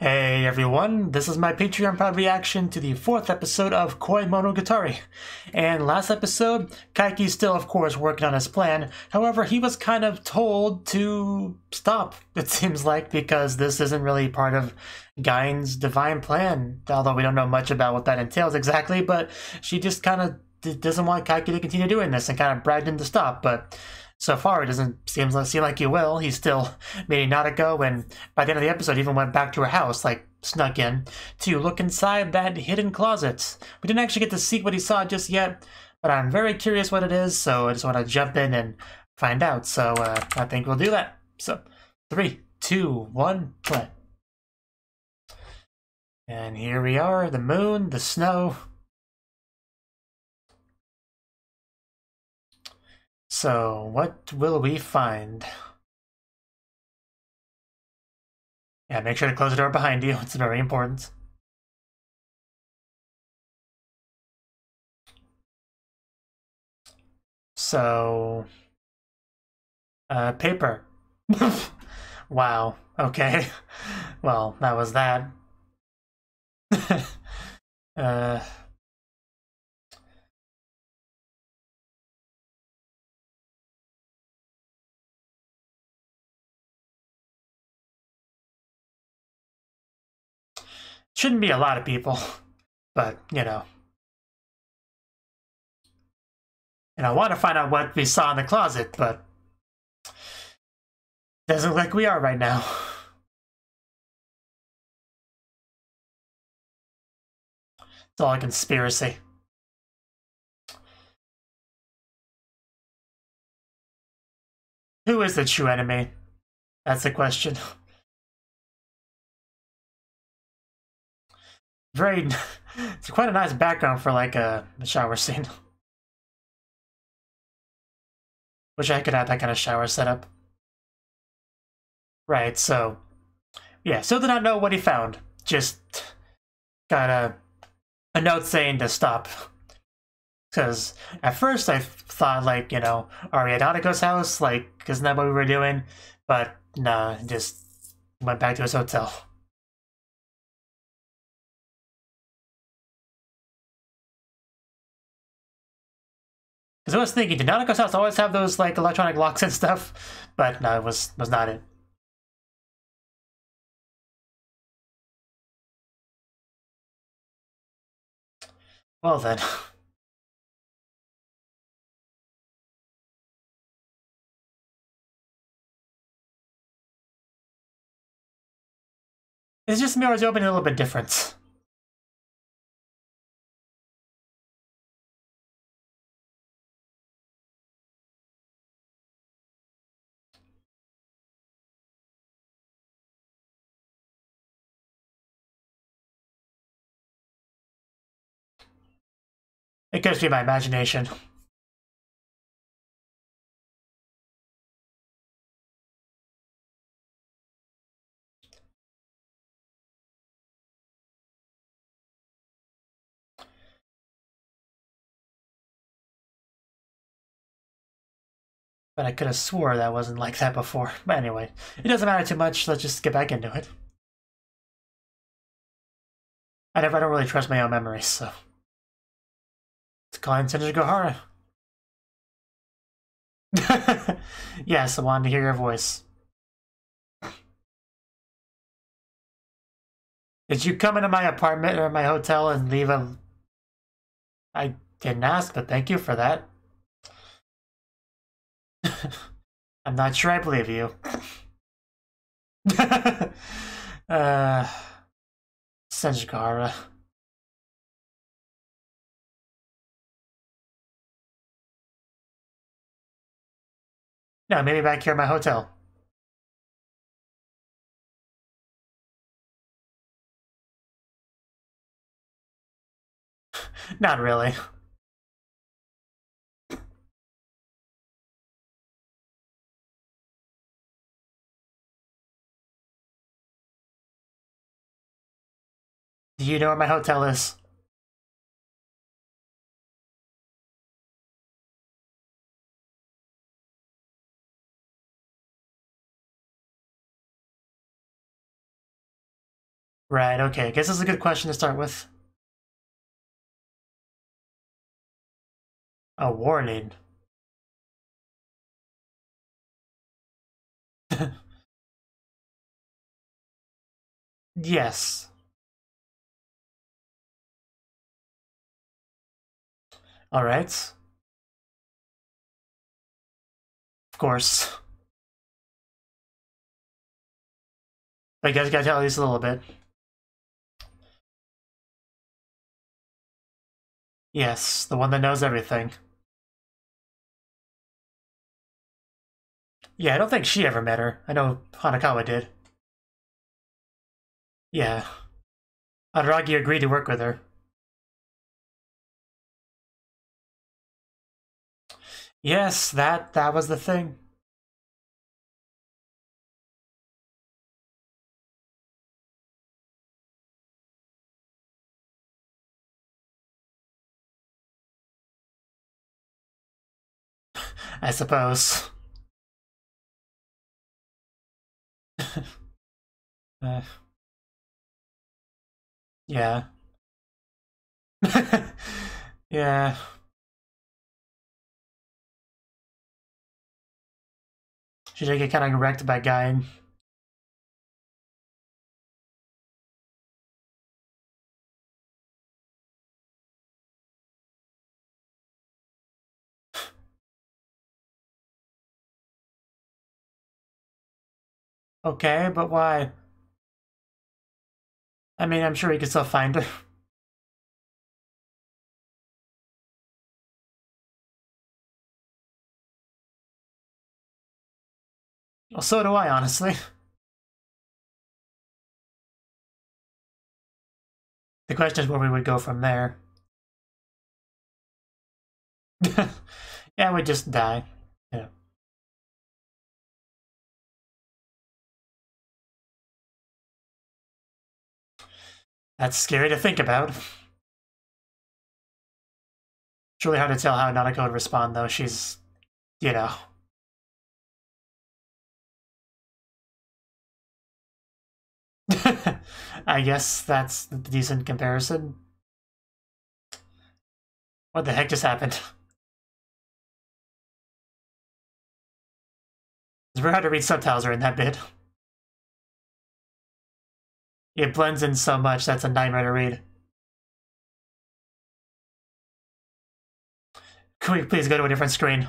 Hey everyone, this is my Patreon proud reaction to the 4th episode of Koimonogatari. And last episode, Kaiki's still of course working on his plan, however he was kind of told to stop, it seems like, because this isn't really part of Gain's divine plan, although we don't know much about what that entails exactly, but she just kind of doesn't want Kaiki to continue doing this and kind of bragged him to stop, but so far, it doesn't seem like he will. He's still made Nautico, and by the end of the episode, even went back to her house, like snuck in, to look inside that hidden closet. We didn't actually get to see what he saw just yet, but I'm very curious what it is, so I just want to jump in and find out. So I think we'll do that. So 3, 2, 1, play. And here we are, the moon, the snow. So, what will we find? Yeah, make sure to close the door behind you. It's very important. So, paper. Wow, okay. Well, that was that. Shouldn't be a lot of people, but, you know. And I want to find out what we saw in the closet, but doesn't look like we are right now. It's all a conspiracy. Who is the true enemy? That's the question. Very, it's quite a nice background for like a shower scene. Wish I could have that kind of shower setup. Right, so yeah, still did not know what he found. Just got a note saying to stop. Because at first I thought, like, you know, are we at Nautico's house? Like, isn't that what we were doing? But nah, just went back to his hotel. Because I was thinking, did Nautico's house always have those, like, electronic locks and stuff? But no, it was not it. Well then. It's just mirrors opening a little bit different. It could just be my imagination. But I could have swore that wasn't like that before. But anyway, it doesn't matter too much. Let's just get back into it. I don't really trust my own memories, so. It's calling Gohara. Yes, I wanted to hear your voice. Did you come into my apartment or my hotel and leave a... I didn't ask, but thank you for that. I'm not sure I believe you. Senjigara. No, maybe back here at my hotel. Not really. Do you know where my hotel is? Right, okay. I guess this is a good question to start with. A warning. Yes. Alright. Of course. But you guys gotta tell at least a little bit. Yes, the one that knows everything. Yeah, I don't think she ever met her. I know Hanakawa did. Yeah. Aragi agreed to work with her. Yes, that was the thing. I suppose. uh, yeah. Yeah. She did get kind of wrecked by Guy. Okay, but why? I mean, I'm sure he could still find her. Well, so do I, honestly. The question is where we would go from there. Yeah, we'd just die. Yeah. That's scary to think about. It's really hard to tell how Nanako would respond, though. She's, you know. I guess that's a decent comparison. What the heck just happened? It's very hard to read subtitles in that bit. It blends in so much, that's a nightmare to read. Can we please go to a different screen?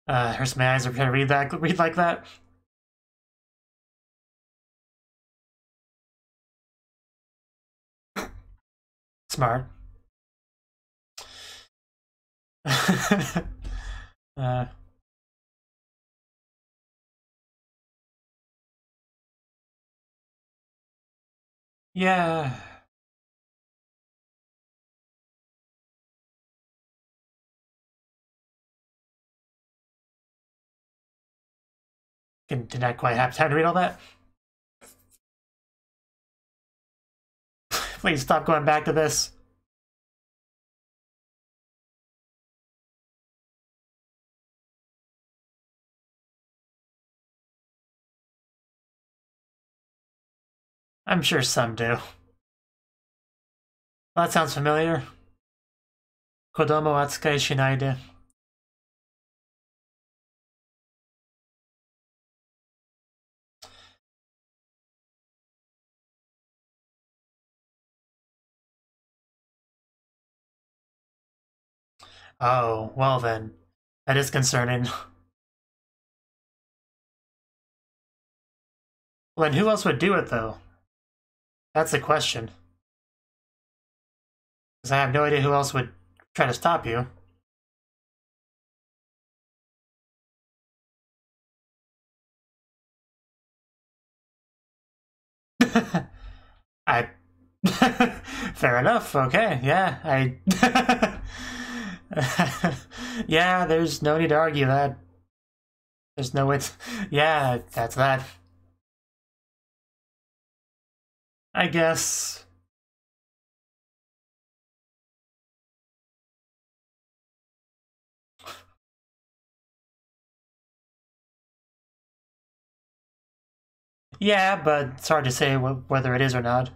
Hurts my eyes. Are gonna read like that. Smart. uh, yeah. Did not quite have time to read all that. Please stop going back to this. I'm sure some do. Well, that sounds familiar. Kodomo atsukai shinaide. Oh, well then. That is concerning. Well, then who else would do it, though? That's the question. Because I have no idea who else would try to stop you. I... Fair enough, okay, yeah, yeah, there's no need to argue that. There's no way. Yeah, that's that. I guess. Yeah, but it's hard to say whether it is or not.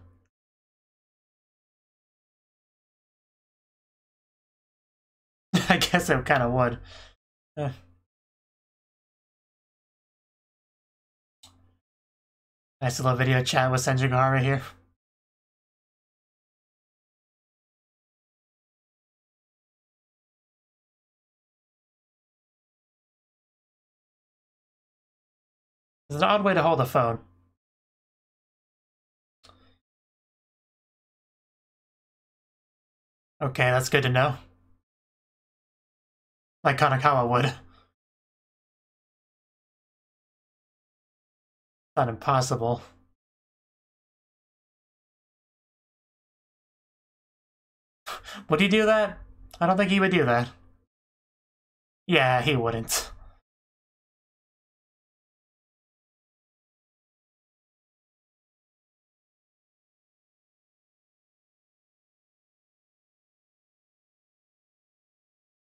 I guess it kind of would. Nice little video chat with Senjigahara here. It's an odd way to hold a phone. Okay, that's good to know. Like Kanakawa would. Not impossible. Would he do that? I don't think he would do that. Yeah, he wouldn't.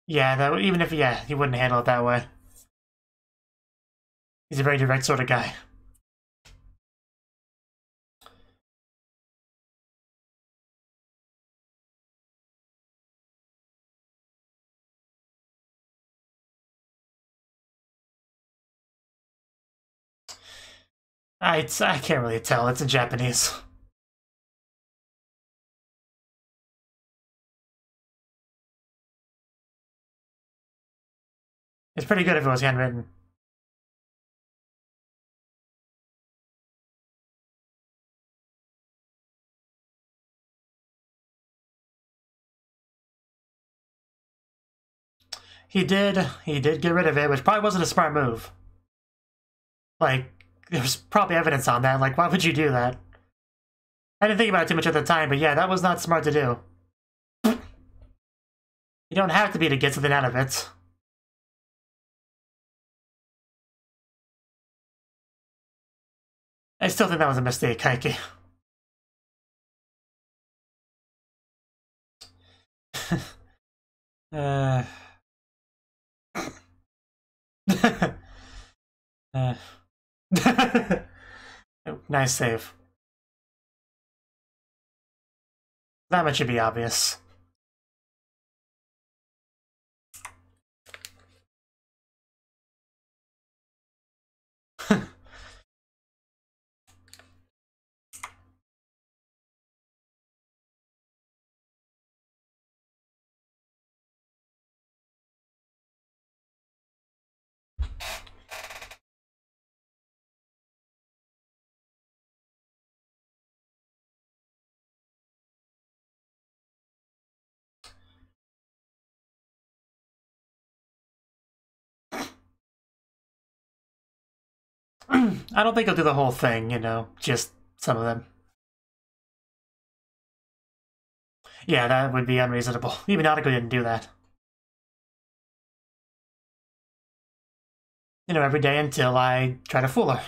Yeah, that even if he wouldn't handle it that way. He's a very direct sort of guy. I can't really tell. It's in Japanese. It's pretty good if it was handwritten. He did get rid of it, which probably wasn't a smart move. Like, there's probably evidence on that. Like, why would you do that? I didn't think about it too much at the time, but yeah, that was not smart to do. You don't have to be to get something out of it. I still think that was a mistake, Kaiki. Nice save. That much should be obvious. I don't think he'll do the whole thing, you know, just some of them. Yeah, that would be unreasonable. Even Nautico didn't do that. You know, every day until I try to fool her.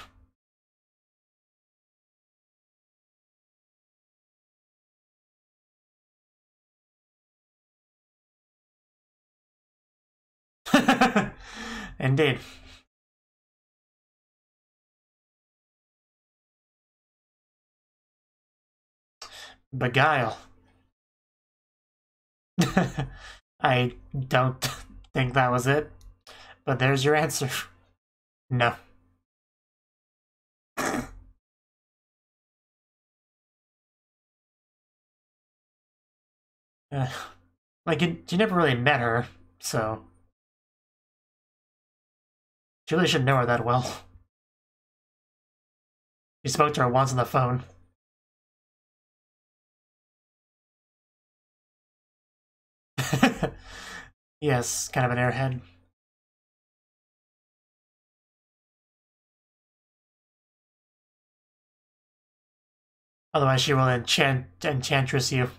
Indeed. Beguile. I don't think that was it, but there's your answer. No. Like, you never really met her, so... You really shouldn't know her that well. You spoke to her once on the phone. Yes, kind of an airhead. Otherwise she will enchantress you.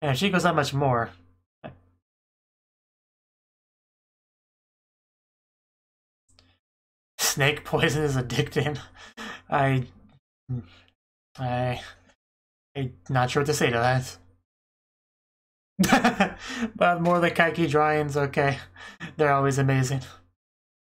And if she goes that much more... Snake poison is addicting. I'm not sure what to say to that. But more the Kaiki drawings, okay. They're always amazing.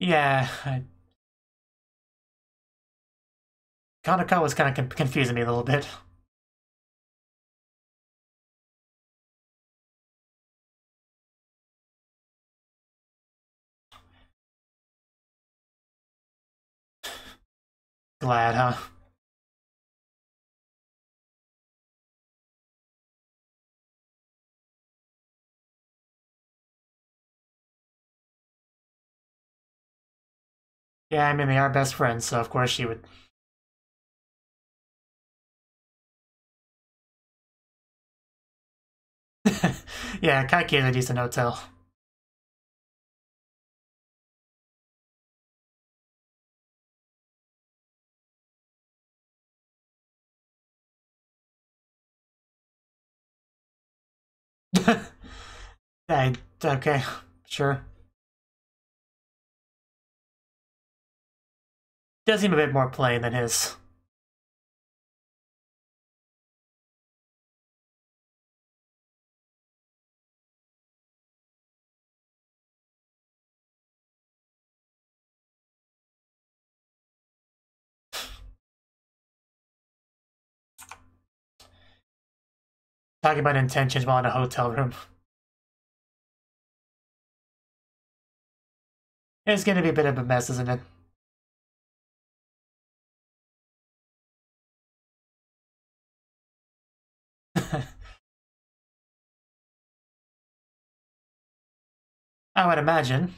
Yeah, Kaneko was kind of confusing me a little bit. Glad, huh? Yeah, I mean, they are best friends, so of course she would. Yeah, Kaiki is a decent hotel. Okay, sure. Does seem a bit more plain than his. Talking about intentions while in a hotel room. It's gonna be a bit of a mess, isn't it? I would imagine.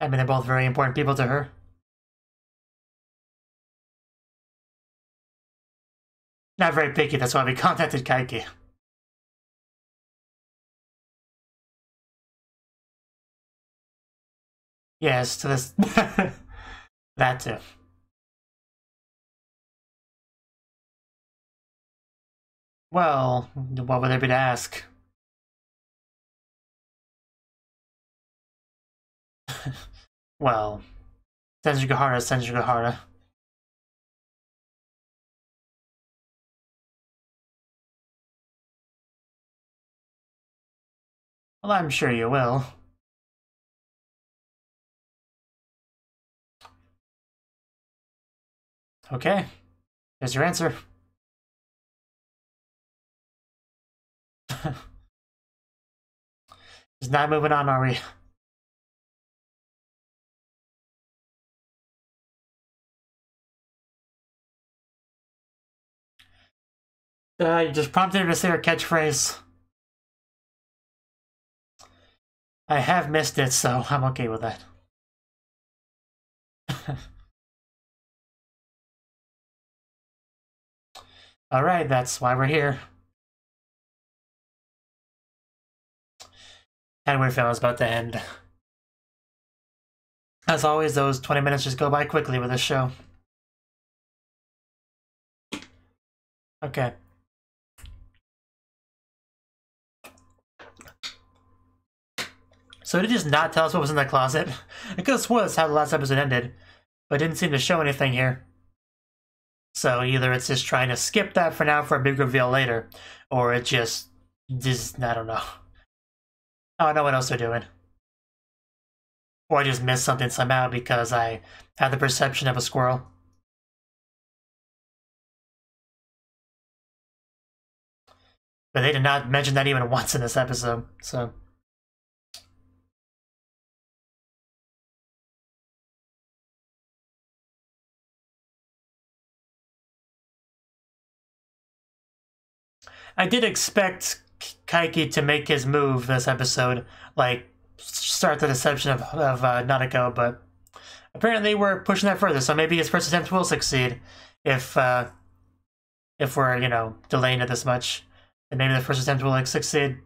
I mean, they're both very important people to her. Not very picky, that's why we contacted Kaiki. Yes, to this. That too. Well, what would there be to ask? Well, Senjugahara, Senjugahara. Well, I'm sure you will. Okay, there's your answer. Just not moving on, are we? You just prompted her to say her catchphrase. I have missed it, so I'm okay with that. Alright, that's why we're here. And weird feeling was about to end. As always, those 20 minutes just go by quickly with this show. Okay. So did it just not tell us what was in the closet? I could have sworn that's how the last episode ended, but it didn't seem to show anything here. So either it's just trying to skip that for now for a big reveal later, or it just I don't know. I don't know what else they're doing. Or I just missed something somehow because I had the perception of a squirrel. But they did not mention that even once in this episode, so... I did expect Kaiki to make his move this episode, like, start the deception of Nanako, but apparently we're pushing that further, so maybe his first attempt will succeed if we're, you know, delaying it this much. And maybe the first attempt will, like, succeed.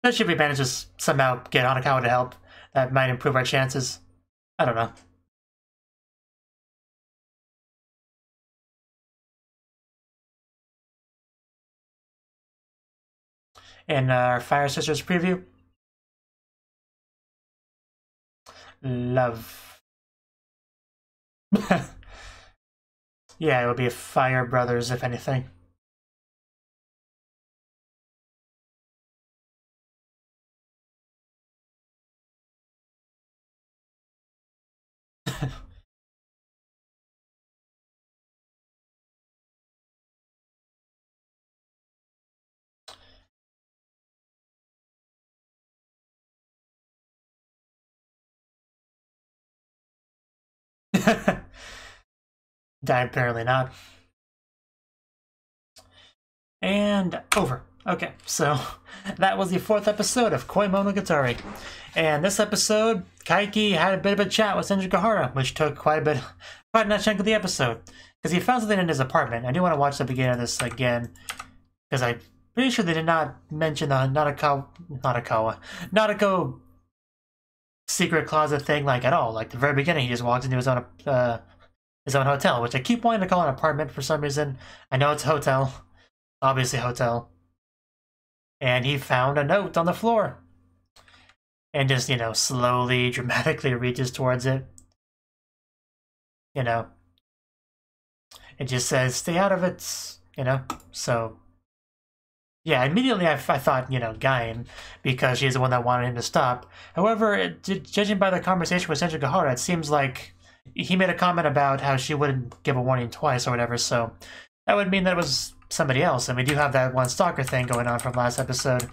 Especially if we manage to somehow get Hanakawa to help. That might improve our chances. I don't know. In our Fire Sisters preview, love. Yeah, it would be Fire Brothers, if anything. Apparently not. And over. Okay, so that was the 4th episode of Koimonogatari. And this episode, Kaiki had a bit of a chat with Senjukahara, which took quite a nice chunk of the episode. Because he found something in his apartment. I do want to watch the beginning of this again, because I'm pretty sure they did not mention the Nautiko secret closet thing, like, at all. Like, the very beginning, he just walks into his own hotel, which I keep wanting to call an apartment for some reason. I know it's a hotel. Obviously hotel. And he found a note on the floor. And just, you know, slowly, dramatically reaches towards it. You know. It just says, stay out of it, you know. So, yeah, immediately I thought, you know, Gain, because she's the one that wanted him to stop. However, judging by the conversation with Senjukahara, it seems like he made a comment about how she wouldn't give a warning twice or whatever, so that would mean that it was somebody else. And we do have that one stalker thing going on from last episode.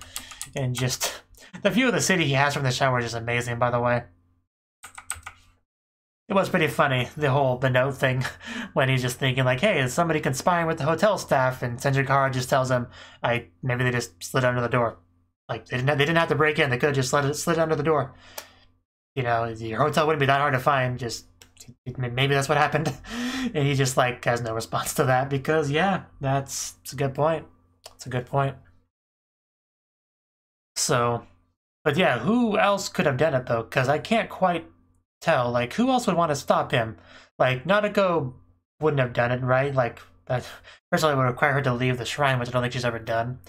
And just the view of the city he has from the shower is just amazing, by the way. It was pretty funny, the note thing, when he's just thinking like, hey, is somebody conspiring with the hotel staff? And Senjukahara just tells him, maybe they just slid under the door. Like, they didn't have to break in, they could have just slid under the door. You know, your hotel wouldn't be that hard to find, just maybe that's what happened. And he just, like, has no response to that, because, yeah, it's a good point. It's a good point. So, but yeah, who else could have done it, though? Because I can't quite tell. Like, who else would want to stop him? Like, Nautiko wouldn't have done it, right? Like, that personally would require her to leave the shrine, which I don't think she's ever done.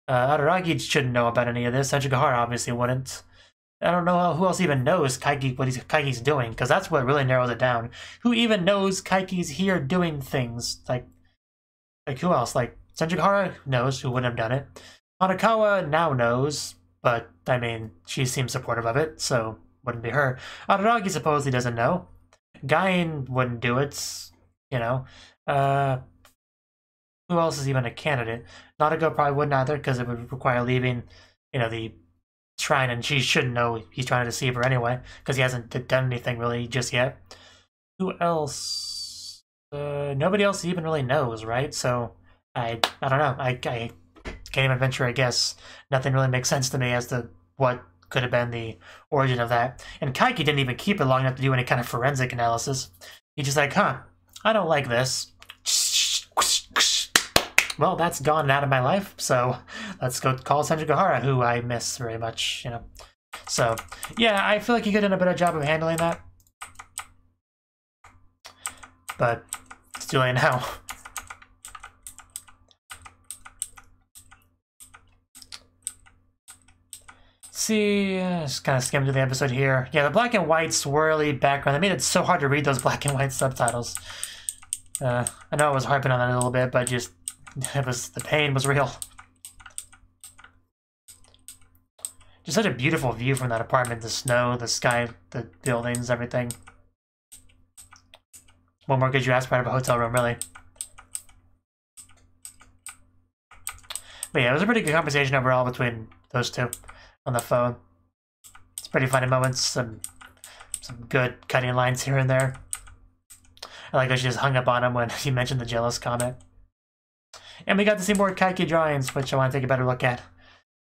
Araragi shouldn't know about any of this. Senjukahara obviously wouldn't. I don't know who else even knows what Kaiki's doing, because that's what really narrows it down. Who even knows Kaiki's here doing things? Like who else? Like, Senjukahara knows, who wouldn't have done it. Hanakawa now knows, but, I mean, she seems supportive of it, so wouldn't be her. Araragi supposedly doesn't know. Gain wouldn't do it, you know. Who else is even a candidate? Nautiko probably wouldn't either, because it would require leaving, you know, the shrine, and she shouldn't know he's trying to deceive her anyway, because he hasn't done anything really just yet. Who else? Nobody else even really knows, right? So, I don't know. I can't even venture a guess. Nothing really makes sense to me as to what could have been the origin of that. And Kaiki didn't even keep it long enough to do any kind of forensic analysis. He's just like, huh, I don't like this. Well, that's gone and out of my life, so let's go call Senjukahara, who I miss very much, you know. So, yeah, I feel like he could have done a better job of handling that. But it's too late now. See, just kind of skimmed through the episode here. Yeah, the black and white swirly background, they made it so hard to read those black and white subtitles. I know I was harping on that a little bit, but just the pain was real. Just such a beautiful view from that apartment, the snow, the sky, the buildings, everything. What more could you ask for out of a hotel room, really? But yeah, it was a pretty good conversation overall between those two on the phone. It's pretty funny moments, some good cutting lines here and there. I like how she just hung up on him when he mentioned the jealous comment. And we got to see more Kaiki drawings, which I want to take a better look at.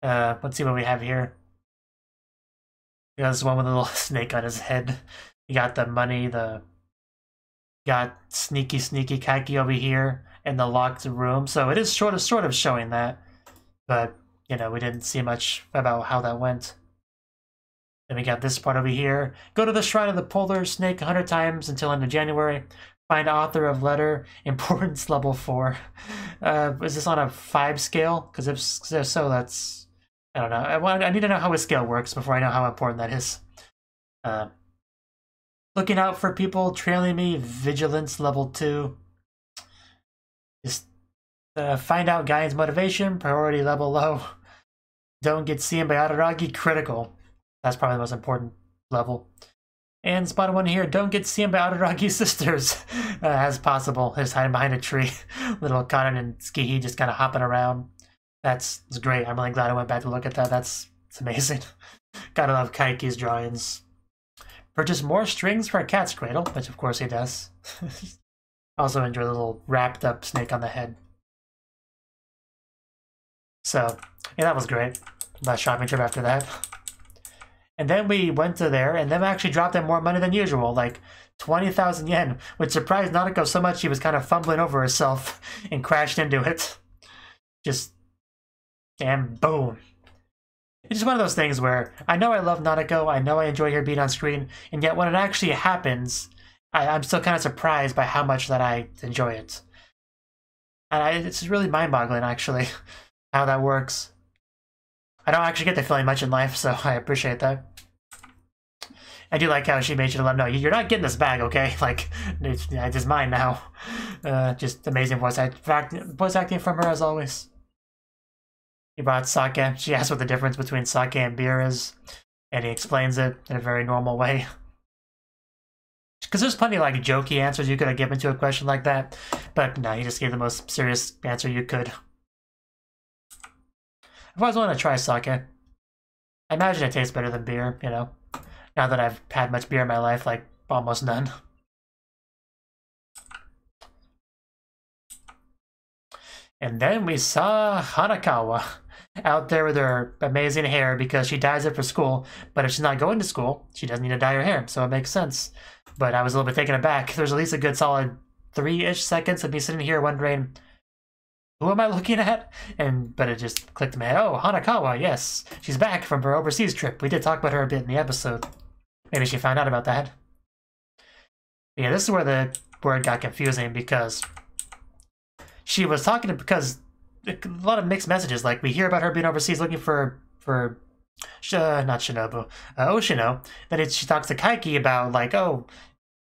Let's see what we have here. We got this one with a little snake on his head. We got the money, got sneaky Kaiki over here in the locked room. So it is sort of showing that. But, you know, we didn't see much about how that went. Then we got this part over here. Go to the Shrine of the Polar Snake 100 times until end of January. Find author of letter, importance level 4. Is this on a 5 scale? Because if so, that's... I don't know. I need to know how his scale works before I know how important that is. Looking out for people trailing me, vigilance level 2. Just find out Gai's motivation, priority level low. Don't get seen by Araragi, critical. That's probably the most important level. And spot one here, don't get seen by Araragi's sisters as possible. Just hiding behind a tree. Little Kanen and Skihi just kind of hopping around. That's great. I'm really glad I went back to look at that. It's amazing. Gotta love Kaiki's drawings. Purchase more strings for a cat's cradle, which of course he does. Also enjoy the little wrapped up snake on the head. So, yeah, that was great. Last shopping trip after that. And then we went to there, and then we actually dropped in more money than usual, like 20,000 yen, which surprised Nanako so much she was kind of fumbling over herself and crashed into it. Just, and boom. It's just one of those things where I know I love Nanako, I know I enjoy her being on screen, and yet when it actually happens, I'm still kind of surprised by how much that I enjoy it. And it's really mind-boggling, actually, how that works. I don't actually get the feeling much in life, so I appreciate that. I do like how she made sure to let him know, you're not getting this bag, okay? Like, it's mine now. Just amazing voice acting from her, as always. He brought sake. She asked what the difference between sake and beer is, and he explains it in a very normal way. Because there's plenty of, like, jokey answers you could have given to a question like that, but no, he just gave the most serious answer you could. I've always wanted to try sake. I imagine it tastes better than beer, you know, now that I've had much beer in my life, like almost none. And then we saw Hanakawa out there with her amazing hair because she dyes it for school, but if she's not going to school, she doesn't need to dye her hair, so it makes sense. But I was a little bit taken aback. There's at least a good solid 3-ish seconds of me sitting here wondering, who am I looking at? But it just clicked in my head. Oh, Hanakawa, yes. She's back from her overseas trip. We did talk about her a bit in the episode. Maybe she found out about that. Yeah, this is where the word got confusing because she was talking because a lot of mixed messages. Like, we hear about her being overseas looking for not Shinobu, Oshino. Then she talks to Kaiki about, like, oh,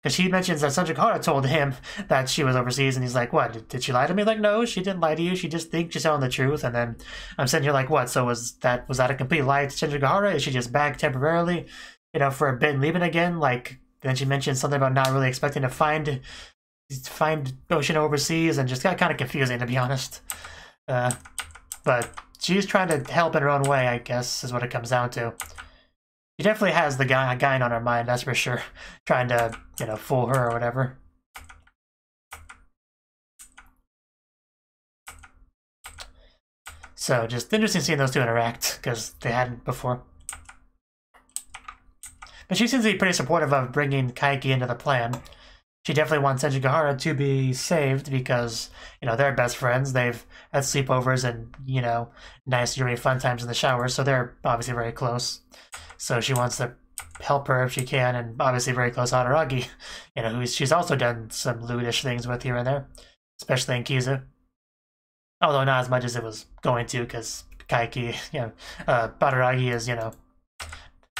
because she mentions that Sanjikara told him that she was overseas, and he's like, what, did she lie to me? Like, no, she didn't lie to you, she just thinks she's telling the truth. And then I'm sitting here like, what, so was that a complete lie to Sanjikara? Is she just back temporarily, you know, for a bit and leaving again? Like, then she mentioned something about not really expecting to find Oshino overseas, and just got kind of confusing, to be honest. But she's trying to help in her own way, I guess, is what it comes down to. She definitely has the guy on her mind, that's for sure. Trying to, you know, fool her or whatever. So, just interesting seeing those two interact, because they hadn't before. But she seems to be pretty supportive of bringing Kaiki into the plan. She definitely wants Sanjikara to be saved because, you know, they're best friends. They've had sleepovers and, you know, nice, really fun times in the shower, so they're obviously very close. So she wants to help her if she can, and obviously very close to Araragi, you know, who she's also done some lewdish things with here and there, especially in Kizu. Although not as much as it was going to, because Kaiki, you know, Araragi is, you know, a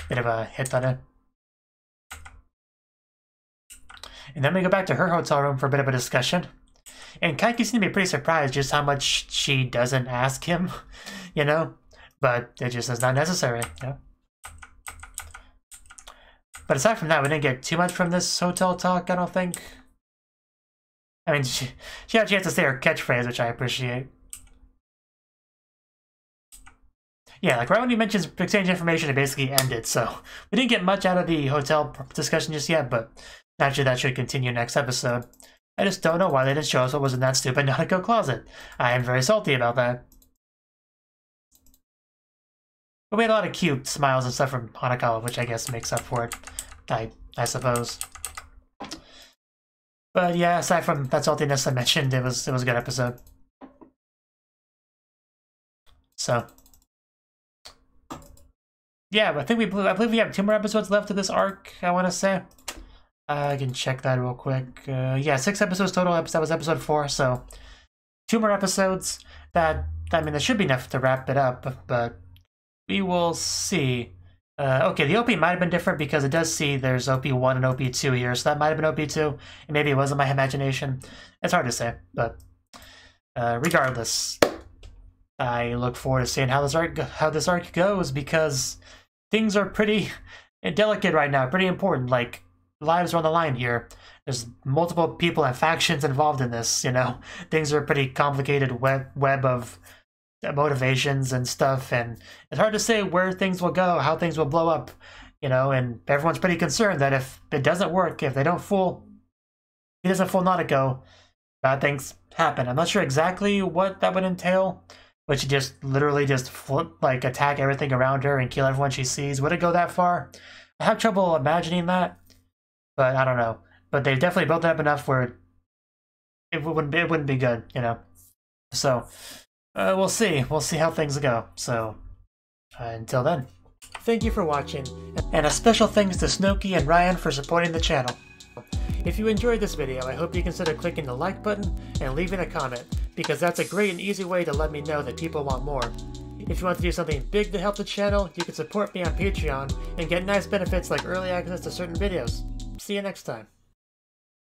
bit of a hit on it. And then we go back to her hotel room for a bit of a discussion. And Kaiki seems to be pretty surprised just how much she doesn't ask him, you know? But it just is not necessary, you know? But aside from that, we didn't get too much from this hotel talk, I don't think. I mean, she had a chance to say her catchphrase, which I appreciate. Yeah, like right when he mentions exchange information, it basically ended, so we didn't get much out of the hotel discussion just yet, but naturally that should continue next episode. I just don't know why they didn't show us what was in that stupid Nanako closet. I am very salty about that. But we had a lot of cute smiles and stuff from Hanakawa, which I guess makes up for it, I suppose. But yeah, aside from that saltiness I mentioned, it was a good episode. So yeah, but I believe we have 2 more episodes left of this arc, I want to say. I can check that real quick. Yeah, 6 episodes total. That was episode 4, so 2 more episodes. That should be enough to wrap it up, but we will see. Okay, the OP might have been different because it does see there's OP1 and OP2 here, so that might have been OP2, and maybe it wasn't my imagination. It's hard to say, but regardless, I look forward to seeing how this arc goes because things are pretty delicate right now, pretty important. Like, lives are on the line here. There's multiple people and factions involved in this, you know? Things are a pretty complicated web of motivations and stuff, and it's hard to say where things will go, how things will blow up, you know, and everyone's pretty concerned that if it doesn't work, if he doesn't fool Nautico, bad things happen. I'm not sure exactly what that would entail, but she just literally just like attack everything around her and kill everyone she sees. Would it go that far? I have trouble imagining that, but I don't know. But they've definitely built it up enough where it wouldn't be good, you know. So we'll see. We'll see how things go. So until then, thank you for watching, and a special thanks to Cnouki and Ryan for supporting the channel. If you enjoyed this video, I hope you consider clicking the like button and leaving a comment, because that's a great and easy way to let me know that people want more. If you want to do something big to help the channel, you can support me on Patreon and get nice benefits like early access to certain videos. See you next time.